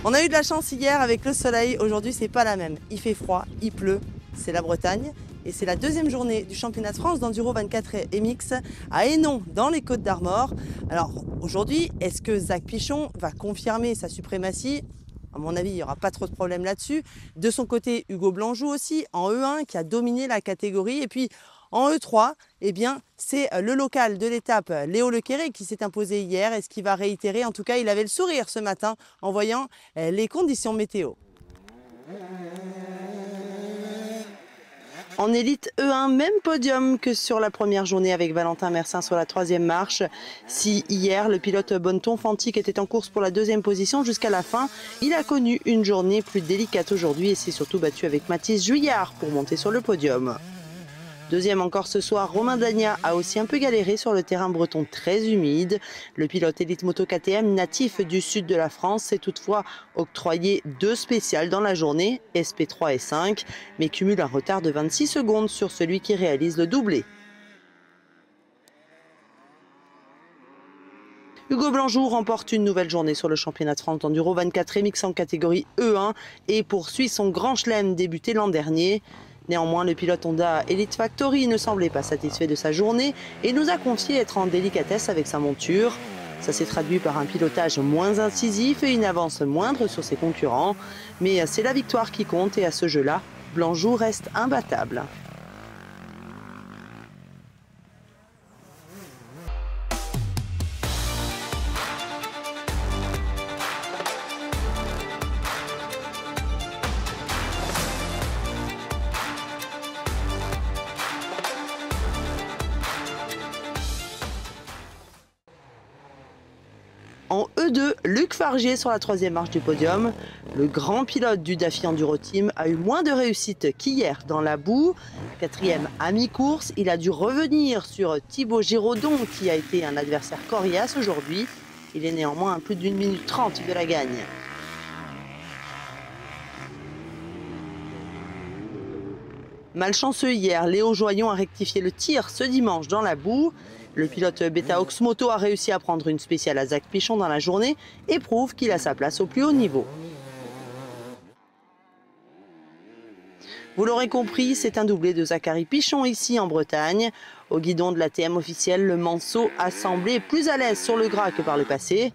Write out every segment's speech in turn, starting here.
On a eu de la chance hier avec le soleil, aujourd'hui c'est pas la même. Il fait froid, il pleut, c'est la Bretagne et c'est la deuxième journée du championnat de France d'enduro 24 et mix à Hénon dans les Côtes d'Armor. Alors aujourd'hui, est-ce que Zach Pichon va confirmer sa suprématie? À mon avis, il n'y aura pas trop de problème là-dessus. De son côté, Hugo Blanjou aussi en E1 qui a dominé la catégorie. Et puis en E3, eh bien, c'est le local de l'étape, Léo Lequéré, qui s'est imposé hier et ce qui va réitérer. En tout cas, il avait le sourire ce matin en voyant les conditions météo. En élite E1, même podium que sur la première journée avec Valentin Mersin sur la troisième marche. Si hier, le pilote Bonneton Fantique était en course pour la deuxième position jusqu'à la fin, il a connu une journée plus délicate aujourd'hui et s'est surtout battu avec Mathis Juillard pour monter sur le podium. Deuxième encore ce soir, Romain Dagna a aussi un peu galéré sur le terrain breton très humide. Le pilote Elite Moto KTM natif du sud de la France s'est toutefois octroyé 2 spéciales dans la journée, SP3 et 5, mais cumule un retard de 26 secondes sur celui qui réalise le doublé. Hugo Blanjou remporte une nouvelle journée sur le championnat de France d'enduro 24 MX en catégorie E1 et poursuit son grand chelem débuté l'an dernier. Néanmoins, le pilote Honda Elite Factory ne semblait pas satisfait de sa journée et nous a confié être en délicatesse avec sa monture. Ça s'est traduit par un pilotage moins incisif et une avance moindre sur ses concurrents. Mais c'est la victoire qui compte et à ce jeu-là, Blanjou reste imbattable. En E2, Luc Fargier sur la troisième marche du podium. Le grand pilote du Daffy Enduro Team a eu moins de réussite qu'hier dans la boue. Quatrième à mi-course, il a dû revenir sur Thibaut Giraudon qui a été un adversaire coriace aujourd'hui. Il est néanmoins à plus d'1 minute 30 de la gagne. Malchanceux hier, Léo Joyon a rectifié le tir ce dimanche dans la boue. Le pilote Beta Oxmoto a réussi à prendre une spéciale à Zach Pichon dans la journée et prouve qu'il a sa place au plus haut niveau. Vous l'aurez compris, c'est un doublé de Zachary Pichon ici en Bretagne. Au guidon de la TM officielle, le Manceau a semblé plus à l'aise sur le gras que par le passé.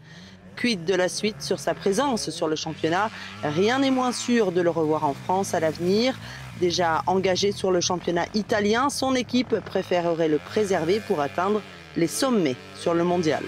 Quid de la suite sur sa présence sur le championnat? Rien n'est moins sûr de le revoir en France à l'avenir. Déjà engagé sur le championnat italien, son équipe préférerait le préserver pour atteindre les sommets sur le mondial.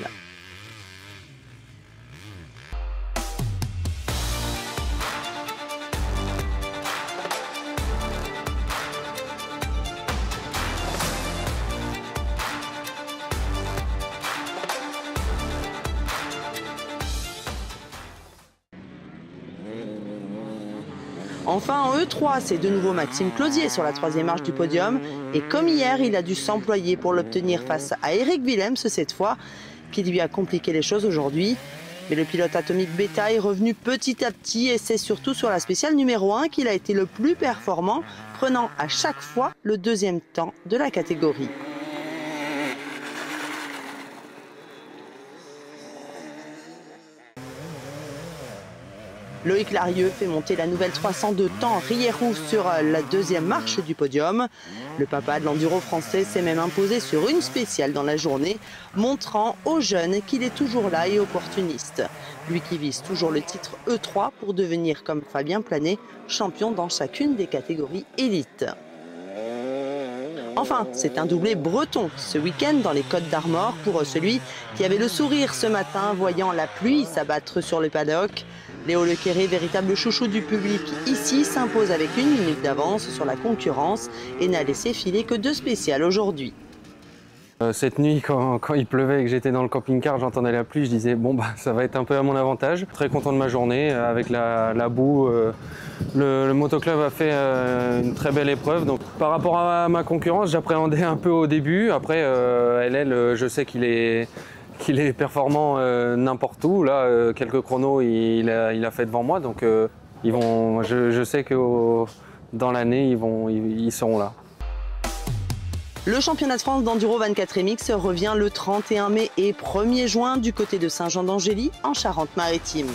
Enfin en E3, c'est de nouveau Maxime Closier sur la troisième marche du podium. Et comme hier, il a dû s'employer pour l'obtenir face à Eric Willems cette fois, qui lui a compliqué les choses aujourd'hui. Mais le pilote atomique Beta est revenu petit à petit et c'est surtout sur la spéciale numéro 1 qu'il a été le plus performant, prenant à chaque fois le deuxième temps de la catégorie. Loïc Larieux fait monter la nouvelle 300 de temps Rierou sur la deuxième marche du podium. Le papa de l'enduro français s'est même imposé sur une spéciale dans la journée, montrant aux jeunes qu'il est toujours là et opportuniste. Lui qui vise toujours le titre E3 pour devenir, comme Fabien Planet, champion dans chacune des catégories élites. Enfin, c'est un doublé breton ce week-end dans les Côtes d'Armor pour celui qui avait le sourire ce matin voyant la pluie s'abattre sur le paddock. Léo Lequéré, véritable chouchou du public ici, s'impose avec 1 minute d'avance sur la concurrence et n'a laissé filer que 2 spéciales aujourd'hui. Cette nuit, quand il pleuvait et que j'étais dans le camping-car, j'entendais la pluie, je disais bon bah ça va être un peu à mon avantage. Très content de ma journée avec la boue. Le motoclub a fait une très belle épreuve. Donc par rapport à ma concurrence, j'appréhendais un peu au début. Après, je sais qu'il est performant n'importe où. Là, quelques chronos, il a fait devant moi. Donc je sais que dans l'année, ils seront là. Le championnat de France d'enduro 24 MX revient le 31 mai et 1er juin du côté de Saint-Jean-d'Angély en Charente-Maritime.